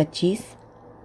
25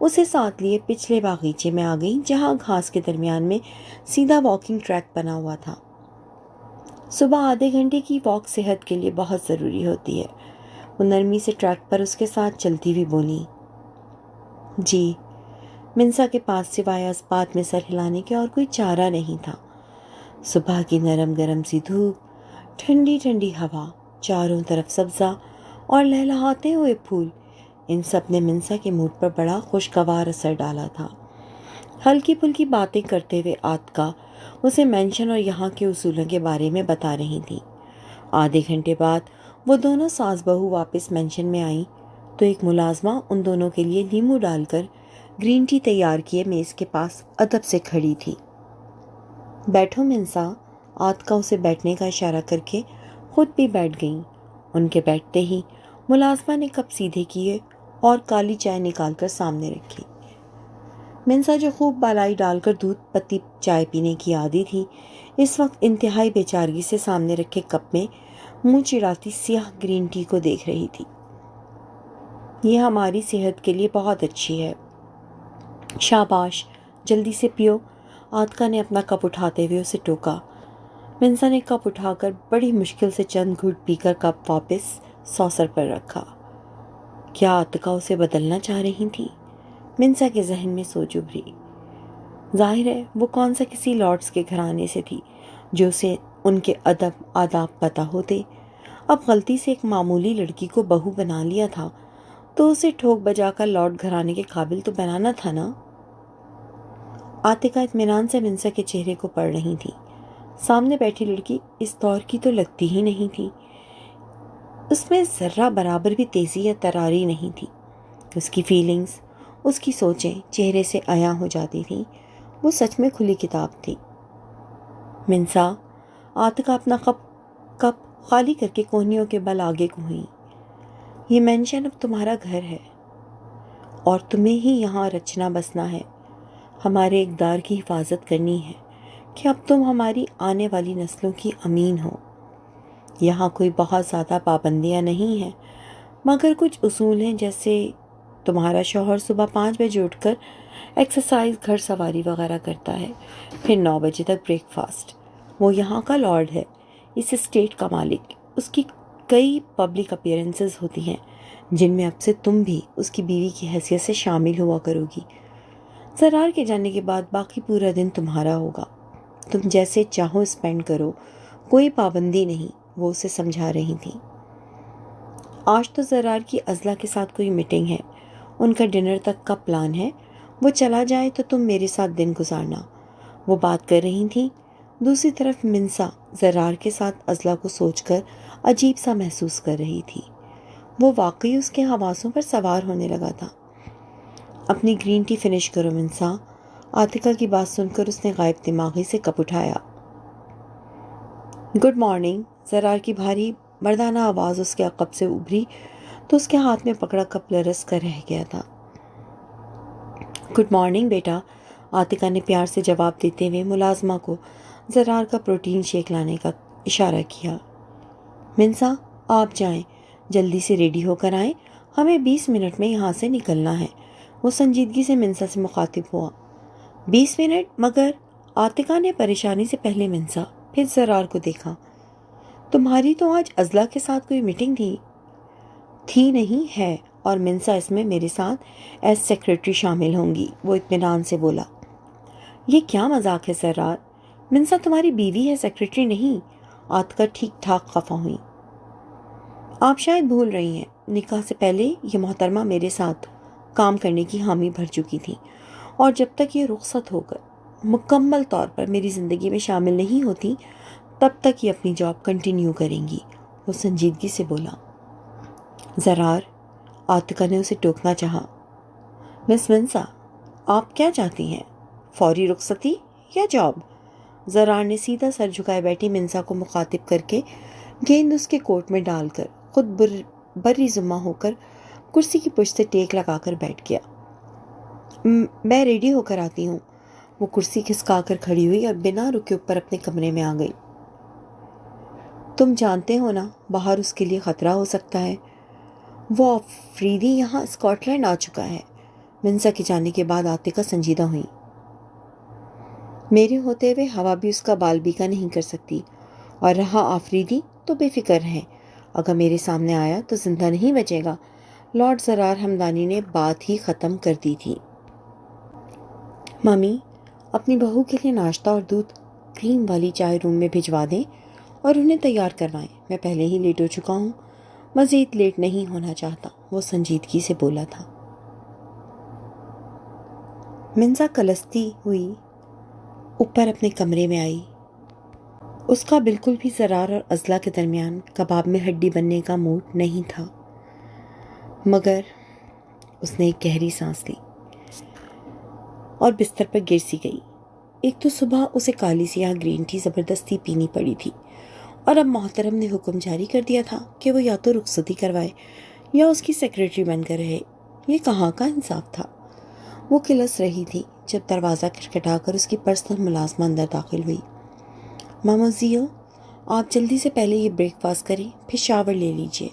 اسے ساتھ لیے پچھلے باغیچے میں آ گئی جہاں گھاس کے درمیان میں سیدھا واکنگ ٹریک بنا ہوا تھا۔ صبح آدھے گھنٹے کی واک صحت کے لیے بہت ضروری ہوتی ہے۔ وہ نرمی سے ٹریک پر اس کے ساتھ چلتی ہوئی بولی۔ جی، منسا کے پاس سوائے اس بات میں سر ہلانے کے اور کوئی چارہ نہیں تھا۔ صبح کی نرم گرم سی دھوپ، ٹھنڈی ٹھنڈی ہوا، چاروں طرف سبزہ اور لہلہاتے ہوئے پھول، ان سب نے منسا کے موڈ پر بڑا خوشگوار اثر ڈالا تھا۔ ہلکی پھلکی باتیں کرتے ہوئے عاتقہ اسے مینشن اور یہاں کے اصولوں کے بارے میں بتا رہی تھی۔ آدھے گھنٹے بعد وہ دونوں ساس بہو واپس مینشن میں آئیں تو ایک ملازمہ ان دونوں کے لیے لیمو ڈال کر گرین ٹی تیار کیے میز کے پاس ادب سے کھڑی تھی۔ بیٹھو منسا، عاتقہ اسے بیٹھنے کا اشارہ کر کے خود بھی بیٹھ گئیں۔ ان کے بیٹھتے ہی ملازمہ نے کپ سیدھے کیے اور کالی چائے نکال کر سامنے رکھی۔ منسا جو خوب بالائی ڈال کر دودھ پتی چائے پینے کی عادی تھی، اس وقت انتہائی بے چارگی سے سامنے رکھے کپ میں منہ چڑھاتی سیاہ گرین ٹی کو دیکھ رہی تھی۔ یہ ہماری صحت کے لیے بہت اچھی ہے۔ شاباش، جلدی سے پیو، عاتقہ نے اپنا کپ اٹھاتے ہوئے اسے ٹوکا۔ منسا نے کپ اٹھا کر بڑی مشکل سے چند گھونٹ پی کر کپ واپس سوسر پر رکھا۔ کیا عاتقہ اسے بدلنا چاہ رہی تھی؟ منسا کے ذہن میں سوچ ابھری۔ ظاہر ہے وہ کون سا کسی لارڈس کے گھرانے سے تھی جو اسے ان کے ادب آداب پتہ ہوتے۔ اب غلطی سے ایک معمولی لڑکی کو بہو بنا لیا تھا تو اسے ٹھوک بجا کر لارڈ گھرانے کے قابل تو بنانا تھا نا۔ عاتقہ اطمینان سے منسا کے چہرے کو پڑھ رہی تھی۔ سامنے بیٹھی لڑکی اس دور کی تو لگتی ہی نہیں تھی۔ اس میں ذرہ برابر بھی تیزی یا تراری نہیں تھی۔ اس کی فیلنگز، اس کی سوچیں چہرے سے عیاں ہو جاتی تھیں۔ وہ سچ میں کھلی کتاب تھی۔ منسا، عاتقہ اپنا کپ خالی کر کے کوہنیوں کے بل آگے کو ہوئی۔ یہ مینشن اب تمہارا گھر ہے اور تمہیں ہی یہاں رچنا بسنا ہے۔ ہمارے اقدار کی حفاظت کرنی ہے کہ اب تم ہماری آنے والی نسلوں کی امین ہو۔ یہاں کوئی بہت زیادہ پابندیاں نہیں ہیں، مگر کچھ اصول ہیں، جیسے تمہارا شوہر صبح 5 بجے اٹھ کر ایکسرسائز، گھر سواری وغیرہ کرتا ہے، پھر 9 بجے تک بریک فاسٹ۔ وہ یہاں کا لارڈ ہے، اس اسٹیٹ کا مالک۔ اس کی کئی پبلک اپیرنسز ہوتی ہیں جن میں اب سے تم بھی اس کی بیوی کی حیثیت سے شامل ہوا کرو گی۔ زرار کے جانے کے بعد باقی پورا دن تمہارا ہوگا، تم جیسے چاہو اسپینڈ کرو، کوئی پابندی نہیں، وہ اسے سمجھا رہی تھی۔ آج تو زرار کی ازلا کے ساتھ کوئی میٹنگ ہے، ان کا ڈنر تک کا پلان ہے، وہ چلا جائے تو تم میرے ساتھ دن گزارنا، وہ بات کر رہی تھی۔ دوسری طرف منسا زرار کے ساتھ ازلا کو سوچ کر عجیب سا محسوس کر رہی تھی۔ وہ واقعی اس کے حواسوں پر سوار ہونے لگا تھا۔ اپنی گرین ٹی فنش کرو منسا، عاتقہ کی بات سن کر اس نے غائب دماغی سے کپ اٹھایا۔ گڈ مارننگ، زرار کی بھاری مردانہ آواز اس کے عقب سے ابھری تو اس کے ہاتھ میں پکڑا کپ لرز کر رہ گیا تھا۔ گڈ مارننگ بیٹا، عاتقہ نے پیار سے جواب دیتے ہوئے ملازمہ کو زرار کا پروٹین شیک لانے کا اشارہ کیا۔ منسا، آپ جائیں، جلدی سے ریڈی ہو کر آئیں، ہمیں 20 منٹ میں یہاں سے نکلنا ہے۔ وہ سنجیدگی سے منسا سے مخاطب ہوا۔ 20 منٹ؟ مگر؟ عاتقہ نے پریشانی سے پہلے منسا پھر زرار کو دیکھا۔ تمہاری تو آج ازلا کے ساتھ کوئی میٹنگ تھی نہیں ہے، اور منسا اس میں میرے ساتھ ایز سیکرٹری شامل ہوں گی، وہ اطمینان سے بولا۔ یہ کیا مذاق ہے زرار؟ منسا تمہاری بیوی ہے، سیکرٹری نہیں۔ عاتقہ ٹھیک ٹھاک خفا ہوئی۔ آپ شاید بھول رہی ہیں، نکاح سے پہلے یہ محترمہ میرے ساتھ کام کرنے کی حامی بھر چکی تھی، اور جب تک یہ رخصت ہو کر مکمل طور پر میری زندگی میں شامل نہیں ہوتی تب تک یہ اپنی جاب کنٹینیو کریں گی، وہ سنجیدگی سے بولا۔ زرار، عاتقہ نے اسے ٹوکنا چاہا۔ مس منسا، آپ کیا چاہتی ہیں، فوری رخصتی یا جاب؟ زرار نے سیدھا سر جھکائے بیٹھی منسا کو مخاطب کر کے گیند اس کے کوٹ میں ڈال کر خود بری ذمہ ہو کر کرسی کی پشت سے ٹیک لگا کر بیٹھ گیا۔ میں ریڈی ہو کر آتی ہوں، وہ کرسی کھسکا کر کھڑی ہوئی اور بنا رکے اوپر اپنے کمرے میں آ گئی۔ تم جانتے ہو نا، باہر اس کے لیے خطرہ ہو سکتا ہے، وہ آفریدی یہاں اسکاٹ لینڈ آ چکا ہے۔ منسا کے جانے کے بعد عاطقہ سنجیدہ ہوئی۔ میرے ہوتے ہوئے ہوا بھی اس کا بال بیکا نہیں کر سکتی، اور رہا آفریدی تو بے فکر ہے، اگر میرے سامنے آیا تو زندہ نہیں بچے گا۔ لارڈ زرار ہمدانی نے بات ہی ختم کر دی تھی۔ ممی، اپنی بہو کے لیے ناشتہ اور دودھ کریم والی چائے روم میں بھجوا دیں اور انہیں تیار کروائیں، میں پہلے ہی لیٹ ہو چکا ہوں۔ مزید لیٹ نہیں ہونا چاہتا، وہ سنجیدگی سے بولا تھا۔ منسا کلستی ہوئی اوپر اپنے کمرے میں آئی۔ اس کا بالکل بھی زرار اور ازلا کے درمیان کباب میں ہڈی بننے کا موڈ نہیں تھا، مگر اس نے ایک گہری سانس لی اور بستر پر گر سی گئی۔ ایک تو صبح اسے کالی سیاہ گرین ٹی زبردستی پینی پڑی تھی، اور اب محترم نے حکم جاری کر دیا تھا کہ وہ یا تو رخصتی کروائے یا اس کی سیکریٹری بن کر رہے۔ یہ کہاں کا انصاف تھا؟ وہ کلس رہی تھی جب دروازہ کھٹکھٹا کر اس کی پرسنل ملازمہ اندر داخل ہوئی۔ ماموزیل، آپ جلدی سے پہلے یہ بریک فاسٹ کریں، پھر شاور لے لیجئے،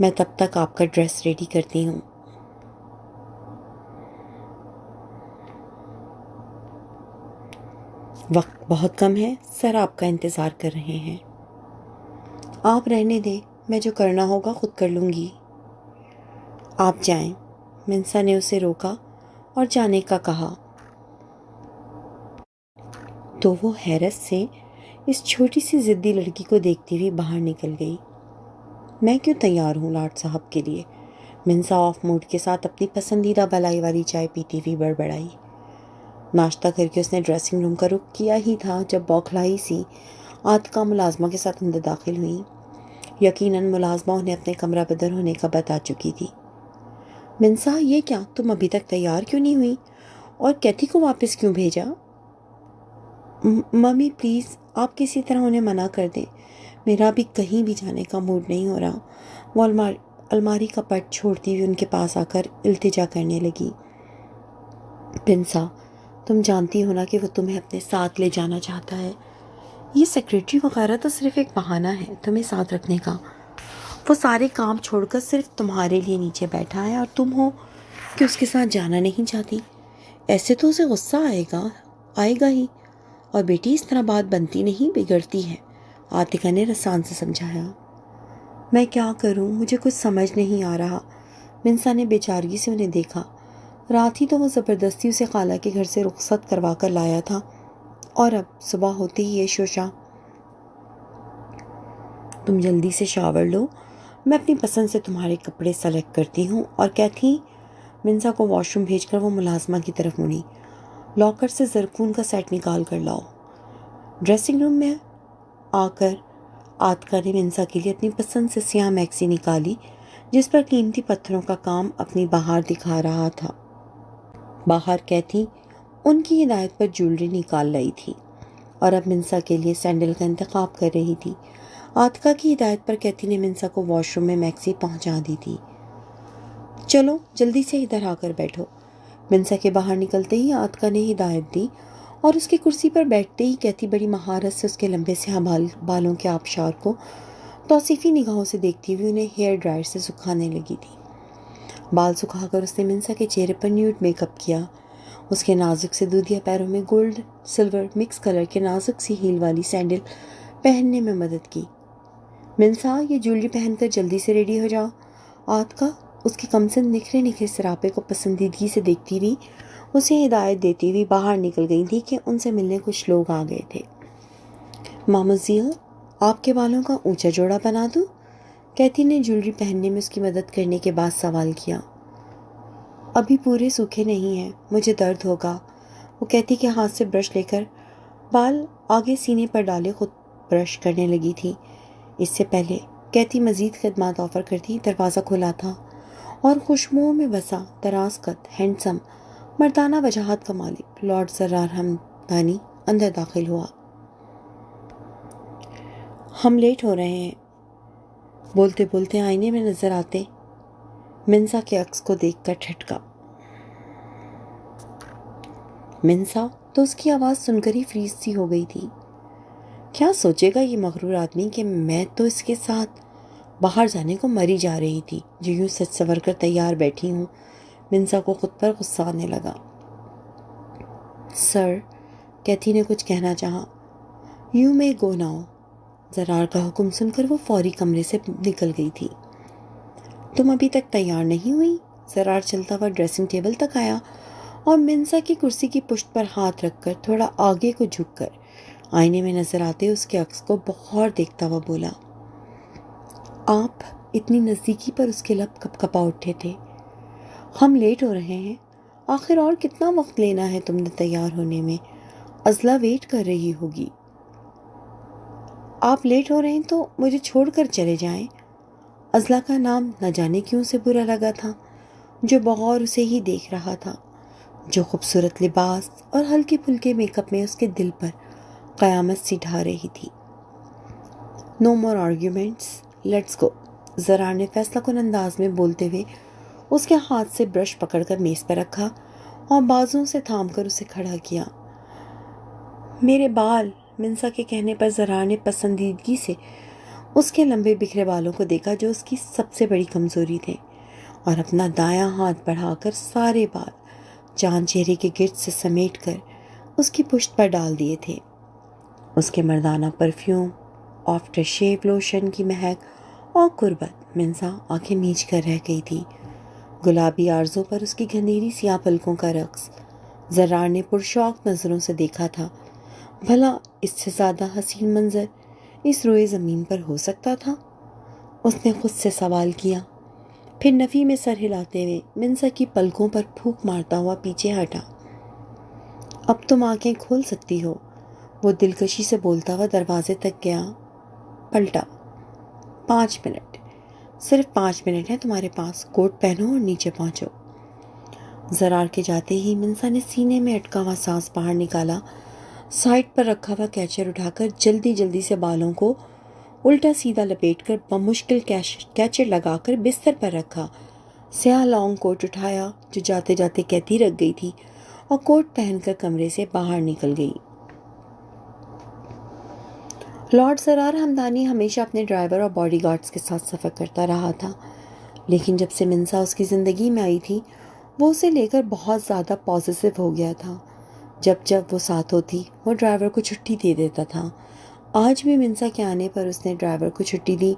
میں تب تک آپ کا ڈریس ریڈی کرتی ہوں۔ وقت بہت کم ہے، سر آپ کا انتظار کر رہے ہیں۔ آپ رہنے دیں، میں جو کرنا ہوگا خود کر لوں گی۔ آپ جائیں، منسا نے اسے روکا اور جانے کا کہا، تو وہ حیرت سے اس چھوٹی سی ضدی لڑکی کو دیکھتی ہوئی باہر نکل گئی۔ میں کیوں تیار ہوں لارڈ صاحب کے لیے؟ منسا آف موڈ کے ساتھ اپنی پسندیدہ بلائی والی چائے پیتی ہوئی بڑبڑائی۔ ناشتہ کر کے اس نے ڈریسنگ روم کا رخ کیا ہی تھا جب بوکھلائی سی عاطقہ ملازمہ کے ساتھ اندر داخل ہوئی۔ یقیناً ملازمہ انہیں اپنے کمرہ بدر ہونے کا بتا چکی تھی۔ منسا، یہ کیا، تم ابھی تک تیار کیوں نہیں ہوئی؟ اور کیتھی کو واپس کیوں بھیجا؟ ممی پلیز، آپ کسی طرح انہیں منع کر دیں، میرا بھی کہیں بھی جانے کا موڈ نہیں ہو رہا۔ وہ الماری کا پٹ چھوڑتی ہوئی ان کے پاس آ کر التجا کرنے لگی۔ منسا، تم جانتی ہو نا کہ وہ تمہیں اپنے ساتھ لے جانا چاہتا ہے۔ یہ سیکریٹری وغیرہ تو صرف ایک بہانہ ہے تمہیں ساتھ رکھنے کا۔ وہ سارے کام چھوڑ کر صرف تمہارے لیے نیچے بیٹھا ہے، اور تم ہو کہ اس کے ساتھ جانا نہیں چاہتی۔ ایسے تو اسے غصہ آئے گا ہی، اور بیٹی اس طرح بات بنتی نہیں، بگڑتی ہے، عاطقہ نے رسان سے سمجھایا۔ میں کیا کروں، مجھے کچھ سمجھ نہیں آ رہا۔ منسا نے بے چارگی سے انہیں دیکھا۔ رات ہی تو وہ زبردستی اسے خالہ کے گھر سے رخصت کروا کر لایا تھا، اور اب صبح ہوتے ہی یہ شوشا۔ تم جلدی سے شاور لو، میں اپنی پسند سے تمہارے کپڑے سلیکٹ کرتی ہوں، اور کیتھی، منسا کو واش روم بھیج کر وہ ملازمہ کی طرف مڑی، لاکر سے زرکون کا سیٹ نکال کر لاؤ۔ ڈریسنگ روم میں آ کر عاطقہ نے منسا کے لیے اپنی پسند سے سیاہ میکسی نکالی جس پر قیمتی پتھروں کا کام اپنی بہار دکھا رہا تھا۔ باہر کیتھی ان کی ہدایت پر جولری نکال لائی تھی، اور اب منسا کے لیے سینڈل کا انتخاب کر رہی تھی۔ عاطقہ کی ہدایت پر کیتھی نے منسا کو واش روم میں میکسی پہنچا دی تھی۔ چلو جلدی سے ادھر آ کر بیٹھو۔ منسا کے باہر نکلتے ہی عاطقہ نے ہدایت دی، اور اس کی کرسی پر بیٹھتے ہی کیتھی بڑی مہارت سے اس کے لمبے سیاہ بالوں کے آبشار کو توصیفی نگاہوں سے دیکھتی ہوئی انہیں ہیئر ڈرائر سے سکھانے لگی تھی۔ بال سکھا کر اس نے منسا کے چہرے پر نیوڈ میک اپ کیا، اس کے نازک سے دودھیا پیروں میں گولڈ سلور مکس کلر کے نازک سی ہیل والی سینڈل پہننے میں مدد کی۔ منسا، یہ جولری پہن کر جلدی سے ریڈی ہو جاؤ۔ عاطقہ اس کے کمسن نکھرے نکھرے سراپے کو پسندیدگی سے دیکھتی ہوئی اسے ہدایت دیتی ہوئی باہر نکل گئی تھی کہ ان سے ملنے کچھ لوگ آ گئے تھے۔ ماموزیل، آپ کے بالوں کا اونچا جوڑا بنا دوں؟ کیتھی نے جولری پہننے میں اس کی مدد کرنے کے بعد سوال کیا۔ ابھی پورے سوکھے نہیں ہیں، مجھے درد ہوگا۔ وہ کیتھی کے ہاتھ سے برش لے کر بال آگے سینے پر ڈالے خود برش کرنے لگی تھی۔ اس سے پہلے کیتھی مزید خدمات آفر کرتی دروازہ کھلا تھا، اور خوشبوؤں میں وسا دراز قد ہینڈسم مردانہ وجاہت کا مالک لارڈ زرار ہمدانی اندر داخل ہوا۔ ہم لیٹ ہو رہے ہیں، بولتے بولتے آئینے میں نظر آتے منسا کے عکس کو دیکھ کر ٹھٹکا۔ منسا تو اس کی آواز سن کر ہی فریز سی ہو گئی تھی۔ کیا سوچے گا یہ مغرور آدمی کہ میں تو اس کے ساتھ باہر جانے کو مری جا رہی تھی، جو یوں سج سور کر تیار بیٹھی ہوں، منسا کو خود پر غصہ آنے لگا۔ سر، کیتھی نے کچھ کہنا چاہا۔ یو میں گو ناؤ۔ زرار کا حکم سن کر وہ فوری کمرے سے نکل گئی تھی۔ تم ابھی تک تیار نہیں ہوئی؟ زرار چلتا ہوا ڈریسنگ ٹیبل تک آیا اور منسا کی کرسی کی پشت پر ہاتھ رکھ کر تھوڑا آگے کو جھک کر آئینے میں نظر آتے اس کے عکس کو بغور دیکھتا ہوا بولا۔ آپ اتنی نزدیکی پر اس کے لب کپ کپا اٹھے تھے۔ ہم لیٹ ہو رہے ہیں۔ آخر اور کتنا وقت لینا ہے تم نے تیار ہونے میں؟ ازلا ویٹ کر رہی ہوگی۔ آپ لیٹ ہو رہے ہیں تو مجھے چھوڑ کر چلے جائیں۔ ازلا کا نام نہ جانے کیوں سے برا لگا تھا، جو بغور اسے ہی دیکھ رہا تھا، جو خوبصورت لباس اور ہلکے پھلکے میک اپ میں اس کے دل پر قیامت سی ڈھا رہی تھی۔ نو مور آرگیومنٹس، لیٹس گو، زرار نے فیصلہ کن انداز میں بولتے ہوئے اس کے ہاتھ سے برش پکڑ کر میز پر رکھا اور بازوں سے تھام کر اسے کھڑا کیا۔ میرے بال، منسا کے کہنے پر زرار نے پسندیدگی سے اس کے لمبے بکھرے بالوں کو دیکھا جو اس کی سب سے بڑی کمزوری تھے، اور اپنا دایاں ہاتھ بڑھا کر سارے بال چاند چہرے کے گرد سے سمیٹ کر اس کی پشت پر ڈال دیے تھے۔ اس کے مردانہ پرفیوم، آفٹر شیو لوشن کی مہک اور قربت منسا آنکھیں میچ کر رہ گئی تھی۔ گلابی آرزوں پر اس کی گھنیری سیاہ پلکوں کا رقص زرار نے پرشوق نظروں سے دیکھا تھا۔ بھلا اس سے زیادہ حسین منظر اس روئے زمین پر ہو سکتا تھا؟ اس نے خود سے سوال کیا، پھر نفی میں سر ہلاتے ہوئے منسا کی پلکوں پر پھونک مارتا ہوا پیچھے ہٹا۔ اب تم آنکھیں کھول سکتی ہو، وہ دلکشی سے بولتا ہوا دروازے تک گیا، پلٹا۔ 5 منٹ، صرف 5 منٹ ہے تمہارے پاس، کوٹ پہنو اور نیچے پہنچو۔ زرار کے جاتے ہی منسا نے سینے میں اٹکا ہوا سانس باہر نکالا، سائڈ پر رکھا ہوا کیچر اٹھا کر جلدی جلدی سے بالوں کو الٹا سیدھا لپیٹ کر بمشکل کیچر لگا کر بستر پر رکھا، سیاہ لانگ کوٹ اٹھایا جو جاتے جاتے کیتھی رکھ گئی تھی، اور کوٹ پہن کر کمرے سے باہر نکل گئی۔ لارڈ زرار ہمدانی ہمیشہ اپنے ڈرائیور اور باڈی گارڈز کے ساتھ سفر کرتا رہا تھا، لیکن جب سے منسا اس کی زندگی میں آئی تھی وہ اسے لے کر بہت زیادہ پوزیسو ہو گیا تھا۔ جب وہ ساتھ ہوتی وہ ڈرائیور کو چھٹی دے دیتا تھا۔ آج بھی منسا کے آنے پر اس نے ڈرائیور کو چھٹی دی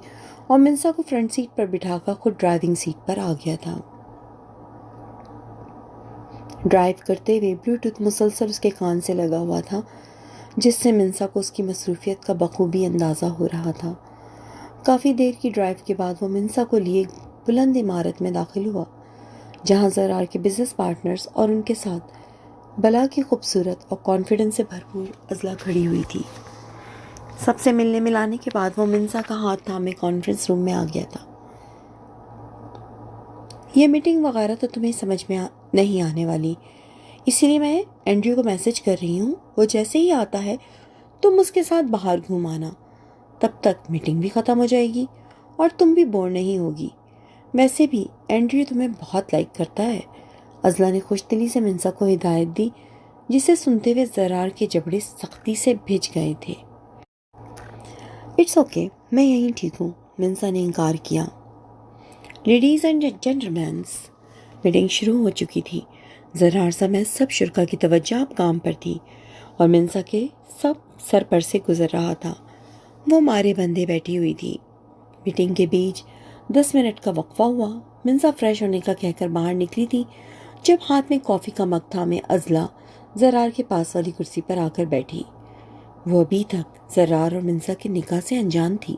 اور منسا کو فرنٹ سیٹ پر بٹھا کر خود ڈرائیونگ سیٹ پر آ گیا تھا۔ ڈرائیو کرتے ہوئے بلوٹوتھ مسلسل اس کے کان سے لگا ہوا تھا، جس سے منسا کو اس کی مصروفیت کا بخوبی اندازہ ہو رہا تھا۔ کافی دیر کی ڈرائیو کے بعد وہ منسا کو لیے بلند عمارت میں داخل ہوا، جہاں زرار کے بزنس پارٹنرز اور ان کے ساتھ بلا کی خوبصورت اور کانفیڈنس سے بھرپور ازلا کھڑی ہوئی تھی۔ سب سے ملنے ملانے کے بعد وہ منسا کا ہاتھ تھامے کانفرنس روم میں آ گیا تھا۔ یہ میٹنگ وغیرہ تو تمہیں سمجھ میں نہیں آنے والی، اسی لیے میں اینڈریو کو میسج کر رہی ہوں، وہ جیسے ہی آتا ہے تم اس کے ساتھ باہر گھوم آنا، تب تک میٹنگ بھی ختم ہو جائے گی اور تم بھی بور نہیں ہوگی۔ ویسے بھی اینڈریو تمہیں بہت لائک کرتا ہے۔ ازلا نے خوش دلی سے منسا کو ہدایت دی، جسے سنتے ہوئے زرار کے جبڑے سختی سے بھج گئے تھے۔ اٹس اوکے، میں یہیں ٹھیک ہوں، منسا نے انکار کیا۔ لیڈیز اینڈ جینٹلمینز، میٹنگ شروع ہو چکی تھی۔ زرار سمیت سب شرکا کی توجہ اب کام پر تھی اور منسا کے سب سر پر سے گزر رہا تھا۔ وہ مارے بندے بیٹھی ہوئی تھی۔ میٹنگ کے بیچ 10 منٹ کا وقفہ ہوا۔ منسا فریش ہونے کا کہہ کر باہر نکلی تھی جب ہاتھ میں کافی کا مگ تھامے ازلا زرار کے پاس والی کرسی پر آ کر بیٹھی۔ وہ ابھی تک زرار اور منسا کے نکاح سے انجان تھی۔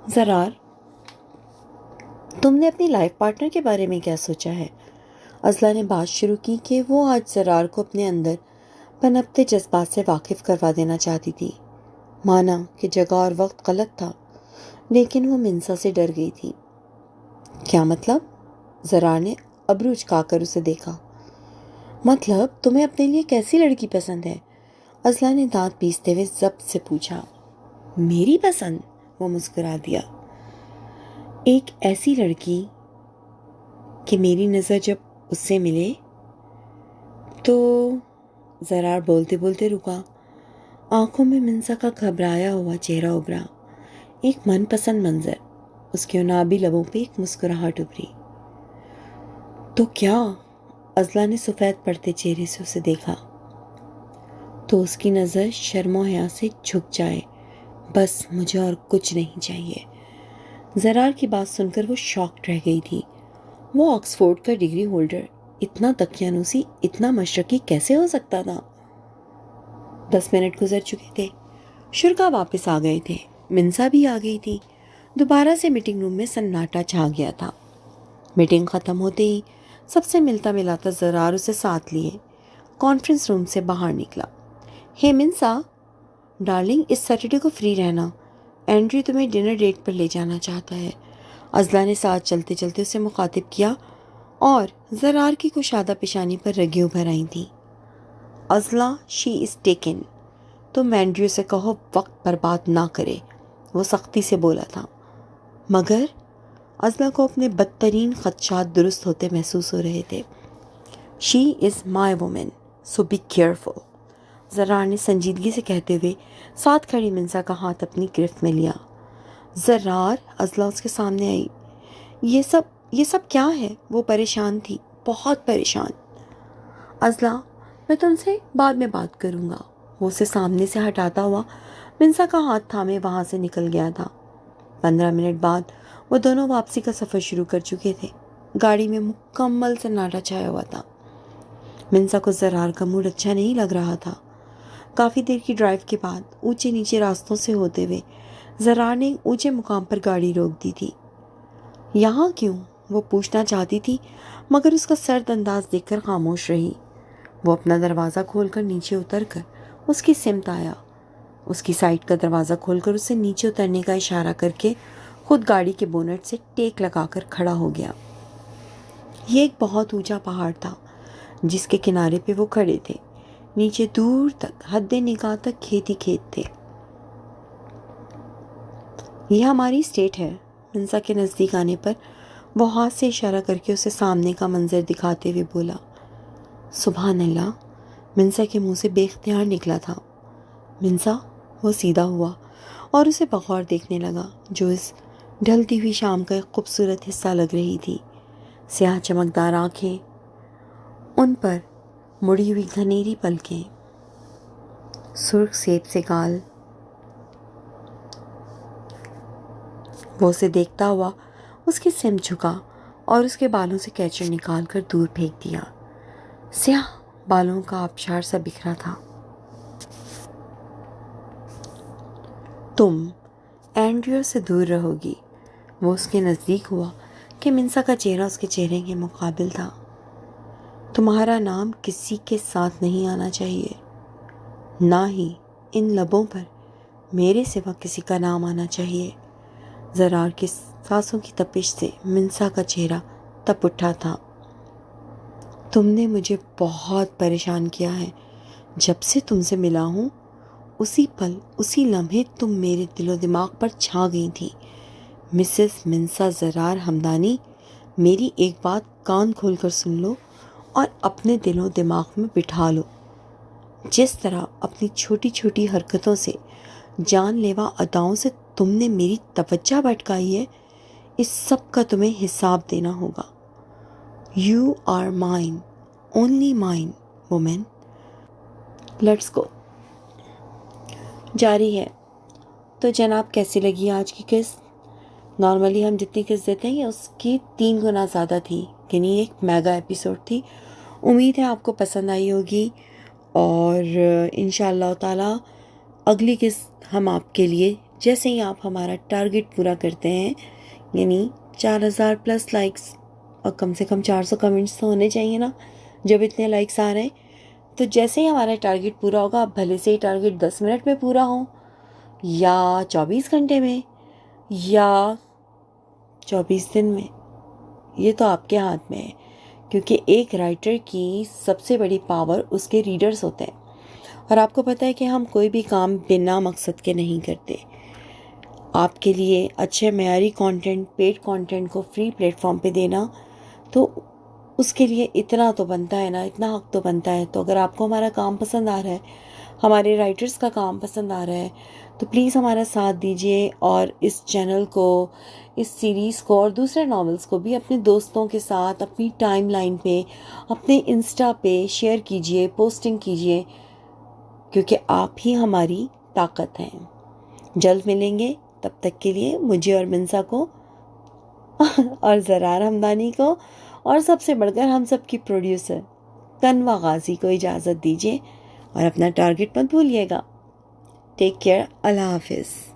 زرار، تم نے اپنی لائف پارٹنر کے بارے میں کیا سوچا ہے؟ ازلا نے بات شروع کی کہ وہ آج زرار کو اپنے اندر پنپتے جذبات سے واقف کروا دینا چاہتی تھی۔ مانا کہ جگہ اور وقت غلط تھا، لیکن وہ منسا سے ڈر گئی تھی۔ کیا مطلب؟ زرار نے ابرو چکا کر اسے دیکھا۔ مطلب تمہیں اپنے لیے کیسی لڑکی پسند ہے؟ ازلا نے دانت پیستے ہوئے ضبط سے پوچھا۔ میری پسند؟ وہ مسکرا دیا۔ ایک ایسی لڑکی کہ میری نظر جب اس سے ملے تو… زرار بولتے بولتے رکا۔ آنکھوں میں منسا کا گھبرایا ہوا چہرہ ابھرا، ایک من پسند منظر۔ اس کے عنابی لبوں پہ ایک مسکراہٹ ابھری۔ تو کیا؟ ازلا نے سفید پڑتے چہرے سے اسے دیکھا تو اس کی نظر شرم و حیا سے جھک جائے. بس مجھے اور کچھ نہیں چاہیے. زرار کی بات سن کر وہ شاکڈ رہ گئی تھی. وہ آکسفورڈ کا ڈگری ہولڈر اتنا دقیانوسی، اتنا مشرقی کیسے ہو سکتا تھا؟ 10 منٹ گزر چکے تھے. شرکا واپس آ گئے تھے. منسا بھی آ گئی تھی. دوبارہ سے میٹنگ روم میں سناٹا چھا گیا تھا. میٹنگ ختم ہوتے ہی سب سے ملتا ملاتا زرار اسے ساتھ لیے کانفرنس روم سے باہر نکلا. ہے منسا ڈارلنگ، اس سیٹرڈے کو فری رہنا. اینڈریو تمہیں ڈنر ڈیٹ پر لے جانا چاہتا ہے. ازلا نے ساتھ چلتے چلتے اسے مخاطب کیا اور زرار کی کشادہ پیشانی پر رگیں ابھر آئی تھیں. ازلا، شی از ٹیکن. تم اینڈریو سے کہو وقت برباد نہ کرے، وہ سختی سے بولا تھا. مگر ازلا کو اپنے بدترین خدشات درست ہوتے محسوس ہو رہے تھے. شی از مائی وومن سو بی کیئرفل، زرار نے سنجیدگی سے کہتے ہوئے ساتھ کھڑی منسا کا ہاتھ اپنی گرفت میں لیا. زرار، ازلا اس کے سامنے آئی. یہ سب کیا ہے؟ وہ پریشان تھی، بہت پریشان. ازلا، میں تم سے بعد میں بات کروں گا. وہ اسے سامنے سے ہٹاتا ہوا منسا کا ہاتھ تھامے وہاں سے نکل گیا تھا. 15 منٹ بعد وہ دونوں واپسی کا سفر شروع کر چکے تھے. گاڑی میں مکمل سناٹا چھایا ہوا تھا. منسا کو زرار کا موڈ اچھا نہیں لگ رہا تھا. کافی دیر کی ڈرائیو کے بعد اونچے نیچے راستوں سے ہوتے ہوئے زرار نے اونچے مقام پر گاڑی روک دی تھی. یہاں کیوں؟ وہ پوچھنا چاہتی تھی مگر اس کا سرد انداز دیکھ کر خاموش رہی. وہ اپنا دروازہ کھول کر نیچے اتر کر اس کی سمت آیا. اس کی سائڈ کا دروازہ کھول کر اسے نیچے اترنے کا اشارہ کر کے خود گاڑی کے بونٹ سے ٹیک لگا کر کھڑا ہو گیا. یہ ایک بہت اونچا پہاڑ تھا جس کے کنارے پہ وہ کھڑے تھے. نیچے دور تک حد نگاہ تک کھیت ہی کھیت تھے. یہ ہماری اسٹیٹ ہے. منسا کے نزدیک آنے پر وہ ہاتھ سے اشارہ کر کے اسے سامنے کا منظر دکھاتے ہوئے بولا. سبحان اللہ، منسا کے منہ سے بے اختیار نکلا تھا. منسا، وہ سیدھا ہوا اور اسے بغور دیکھنے لگا جو اس ڈھلتی ہوئی شام کا ایک خوبصورت حصہ لگ رہی تھی. سیاہ چمکدار آنکھیں، ان پر مڑی ہوئی گھنیری پلکیں، سرخ سیب سے گال. وہ اسے دیکھتا ہوا اس کی سمت جھکا اور اس کے بالوں سے کیچر نکال کر دور پھینک دیا. سیاہ بالوں کا آبشار سا بکھرا تھا. تم اینڈریو سے دور رہو گی. وہ اس کے نزدیک ہوا کہ منسا کا چہرہ اس کے چہرے کے مقابل تھا. تمہارا نام کسی کے ساتھ نہیں آنا چاہیے، نہ ہی ان لبوں پر میرے سوا کسی کا نام آنا چاہیے. زرار کی سانسوں کی تپش سے منسا کا چہرہ تپ اٹھا تھا. تم نے مجھے بہت پریشان کیا ہے. جب سے تم سے ملا ہوں اسی پل اسی لمحے تم میرے دل و دماغ پر چھا گئی تھی. مسز منسا زرار ہمدانی، میری ایک بات کان کھول کر سن لو اور اپنے دل و دماغ میں بٹھا لو. جس طرح اپنی چھوٹی چھوٹی حرکتوں سے، جان لیوا اداؤں سے تم نے میری توجہ بھٹکائی ہے، اس سب کا تمہیں حساب دینا ہوگا. You are mine, only mine woman. Let's go. جاری ہے. تو جناب، کیسی لگی آج کی قسط؟ نارملی ہم جتنی قسط دیتے ہیں اس کی 3 گنا زیادہ تھی، یعنی ایک میگا ایپیسوڈ تھی. امید ہے آپ کو پسند آئی ہوگی اور انشاءاللہ تعالی اگلی قسط ہم آپ کے لیے، جیسے ہی آپ ہمارا ٹارگٹ پورا کرتے ہیں، یعنی 4000 پلس لائکس اور کم سے کم 400 کمنٹس تو ہونے چاہیے نا جب اتنے لائکس آ رہے ہیں. تو جیسے ہی ہمارا ٹارگٹ پورا ہوگا، اب بھلے سے ہی ٹارگٹ 10 منٹ میں پورا ہو یا 24 گھنٹے میں یا 24 دن میں، یہ تو آپ کے ہاتھ میں ہے. کیونکہ ایک رائٹر کی سب سے بڑی پاور اس کے ریڈرز ہوتے ہیں. اور آپ کو پتہ ہے کہ ہم کوئی بھی کام بنا مقصد کے نہیں کرتے. آپ کے لیے اچھے معیاری کانٹینٹ، پیڈ کانٹینٹ کو فری پلیٹ فارم پہ دینا، تو اس کے لیے اتنا تو بنتا ہے نا، اتنا حق تو بنتا ہے. تو اگر آپ کو ہمارا کام پسند آ رہا ہے، ہمارے رائٹرز کا کام پسند آ رہا ہے تو پلیز ہمارا ساتھ دیجیے، اور اس چینل کو، اس سیریز کو اور دوسرے ناولز کو بھی اپنے دوستوں کے ساتھ اپنی ٹائم لائن پہ، اپنے انسٹا پہ شیئر کیجیے، پوسٹنگ کیجیے، کیونکہ آپ ہی ہماری طاقت ہیں۔ جلد ملیں گے، تب تک کے لیے مجھے اور منسا کو اور زرار ہمدانی کو، اور سب سے بڑھ کر ہم سب کی پروڈیوسر تنوع غازی کو اجازت دیجیے، اور اپنا ٹارگٹ مت بھولیے گا۔ ٹیک کیئر، اللہ حافظ۔